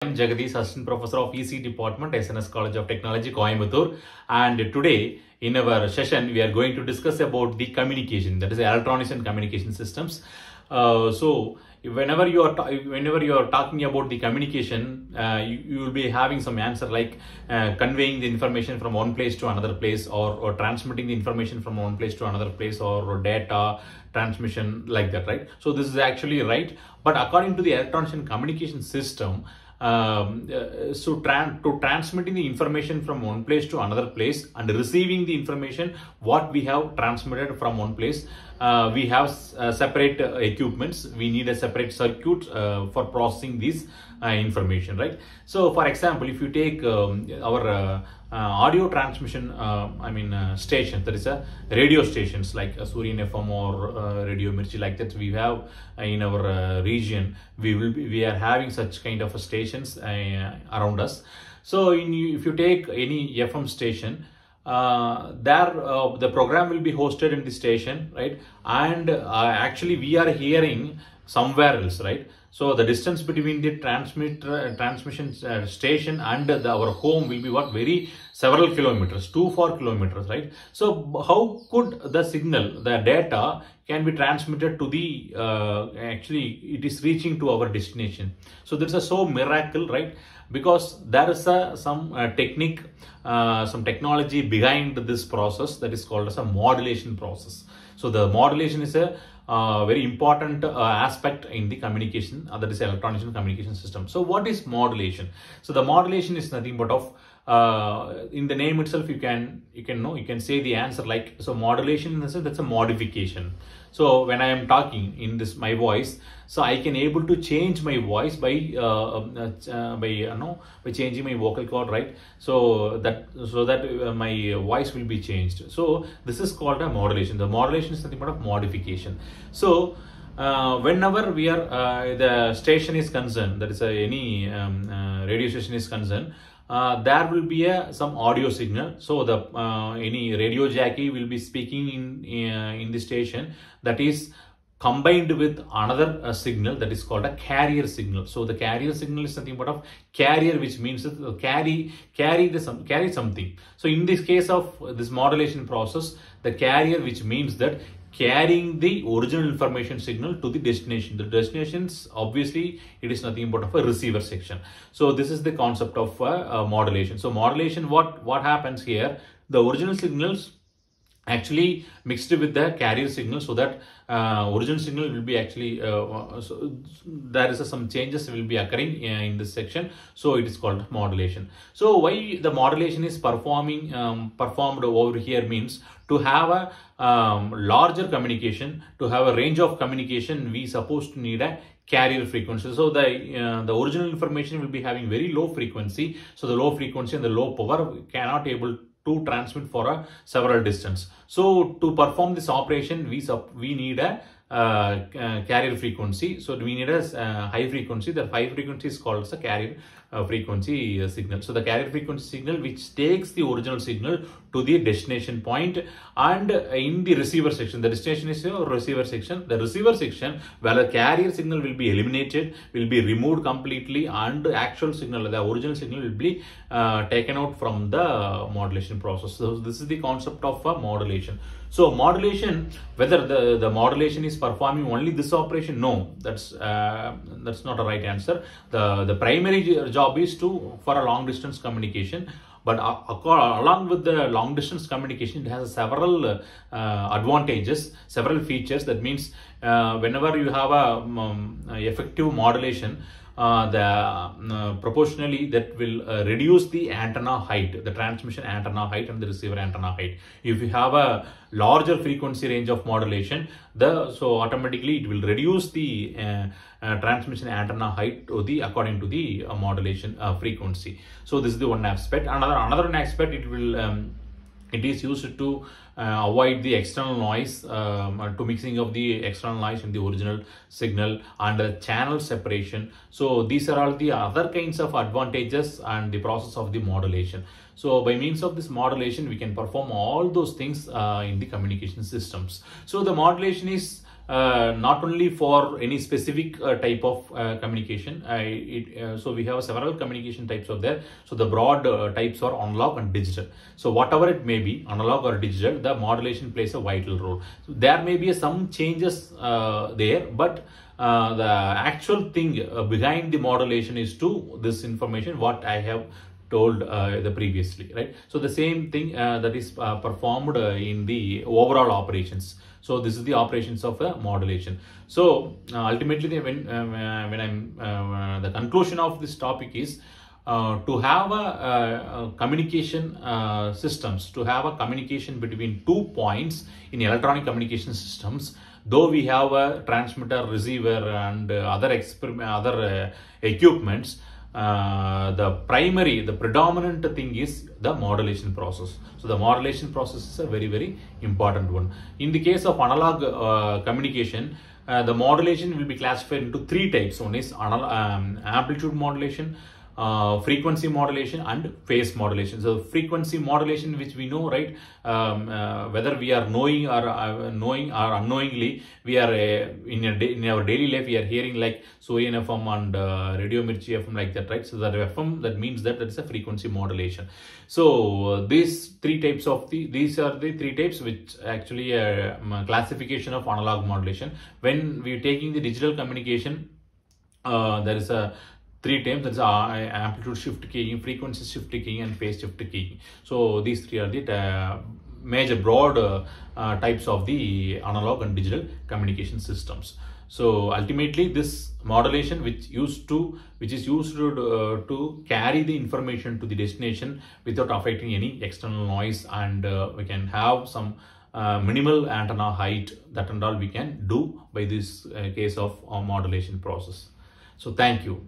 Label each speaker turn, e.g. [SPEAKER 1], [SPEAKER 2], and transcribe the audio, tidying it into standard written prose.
[SPEAKER 1] I'm Jagadish, Assistant Professor of EC Department, SNS College of Technology, Coimbatore. And today, in our session, we are going to discuss about the communication, that is electronics and communication systems. Whenever you are talking about the communication, you will be having some answer like conveying the information from one place to another place, or transmitting the information from one place to another place, or data transmission, like that, right? So this is actually right. But according to the electronics and communication system, transmitting the information from one place to another place and receiving the information what we have transmitted from one place, we have separate equipments. We need a separate circuit for processing this information, right? So for example, if you take our audio transmission stations, that is a radio stations like Suryan FM or Radio Mirchi, like that we have in our region. We are having such kind of stations around us. So if you take any FM station, the program will be hosted in the station, right? And actually we are hearing somewhere else, right? So the distance between the transmission station and our home will be several kilometers, 4 kilometers, right? So how could the signal, the data can be transmitted to the actually it is reaching to our destination? So there's a miracle, right? Because there is some technique, some technology behind this process that is called as a modulation process. So the modulation is a very important aspect in the communication, that is electronics and communication system. So what is modulation? So the modulation is nothing but of in the name itself, you can say the answer like, so modulation in the sense that's a modification. So when I am talking in my voice, so I can able to change my voice by changing my vocal cord, right? So that my voice will be changed. So this is called a modulation. The modulation is nothing but of modification. So whenever we are the station is concerned, that is any radio station is concerned, there will be some audio signal. So the any radio jockey will be speaking in the station, that is combined with another signal that is called a carrier signal. So the carrier signal is nothing but of carrier, which means that carry something. So in this case of this modulation process, the carrier, which means that carrying the original information signal to the destination. The destinations, obviously, it is nothing but of a receiver section. So this is the concept of modulation. So modulation, what happens here? The original signals actually mixed with the carrier signal, so that original signal will be actually so there is some changes will be occurring in this section. So it is called modulation. So why the modulation is performed over here means, to have a larger communication, to have a range of communication, we supposed to need a carrier frequency. So the original information will be having very low frequency. So the low frequency and the low power cannot able to transmit for a several distance. So to perform this operation, we need a carrier frequency. So we need a high frequency. The high frequency is called as a carrier frequency signal. So the carrier frequency signal which takes the original signal to the destination point, and in the receiver section, the destination is your receiver section. The receiver section, where the carrier signal will be eliminated, will be removed completely, and the actual signal, the original signal, will be taken out from the modulation process. So this is the concept of modulation. So modulation, whether the modulation is performing only this operation, no, that's not a right answer. The primary job is for a long distance communication. But along with the long distance communication, it has several advantages, several features. That means whenever you have a effective modulation, proportionally that will reduce the antenna height, the transmission antenna height and the receiver antenna height. If you have a larger frequency range of modulation, so automatically it will reduce the transmission antenna height to according to the modulation frequency. So this is the one aspect. Another aspect, it is used to avoid the external noise, to mixing of the external noise in the original signal, and the channel separation. So these are all the other kinds of advantages and the process of the modulation. So by means of this modulation, we can perform all those things in the communication systems. So the modulation is not only for any specific type of communication. So we have several communication types out there. So the broad types are analog and digital. So whatever it may be, analog or digital, the modulation plays a vital role. So there may be some changes there, but the actual thing behind the modulation is to this information what I have told the previously, right? So the same thing that is performed in the overall operations. So this is the operations of modulation. So ultimately, when I'm the conclusion of this topic is to have a communication systems, to have a communication between 2 points in electronic communication systems. Though we have a transmitter, receiver, and other equipments, the predominant thing is the modulation process. So the modulation process is a very, very important one. In the case of analog communication, the modulation will be classified into 3 types. One is amplitude modulation, frequency modulation, and phase modulation. So frequency modulation, which we know, right, whether we are knowing or unknowingly, we are in our daily life we are hearing like Soyan FM and Radio Mirchi FM, like that, right? So that FM, that means that is a frequency modulation. So these are the 3 types which actually classification of analog modulation. When we are taking the digital communication, there is a 3 types, that's amplitude shift keying, frequency shift keying, and phase shift keying. So these 3 are the major broad types of the analog and digital communication systems. So ultimately, this modulation which is used to carry the information to the destination without affecting any external noise, and we can have some minimal antenna height, that and all we can do by this case of modulation process. So thank you.